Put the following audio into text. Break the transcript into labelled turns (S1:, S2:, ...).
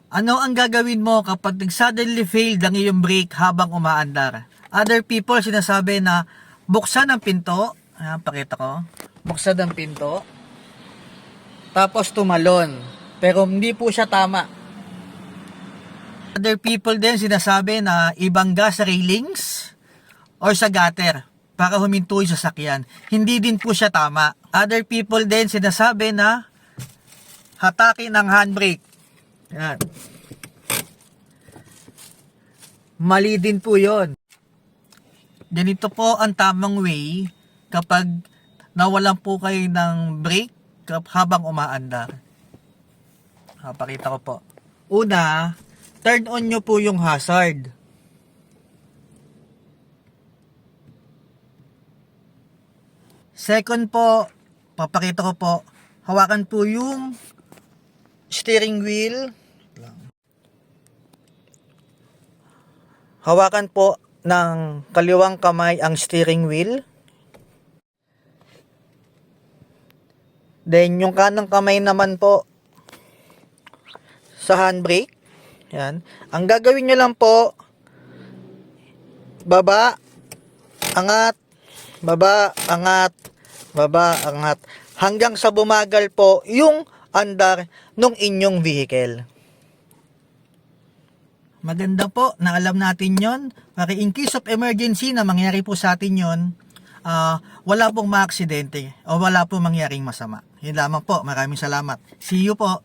S1: Ano ang gagawin mo kapag suddenly failed ang iyong brake habang umaandar? Other people sinasabi na buksan ang pinto. Ayan, pakita ko. Buksan ang pinto. Tapos tumalon. Pero hindi po siya tama. Other people din sinasabi na ibangga sa railings or sa gutter para huminto yung sasakyan. Hindi din po siya tama. Other people din sinasabi na hatakin ang handbrake. Yan. Mali din po yon. Ganito po ang tamang way kapag nawalan po kayo ng brake habang umaandar. Pakita ko po. Una, turn on nyo po yung hazard. Second po, papakita ko po, hawakan po yung steering wheel. Hawakan po ng kaliwang kamay ang steering wheel. Then yung kanang kamay naman po sa handbrake. Yan. Ang gagawin nyo lang po, baba, angat, baba, angat, baba, angat. Hanggang sa bumagal po yung andar ng inyong vehicle. Maganda po na alam natin yon para in case of emergency na mangyari po sa atin yon, wala pong maaksidente o wala pong mangyaring masama. Yun lamang po. Maraming salamat. See you po.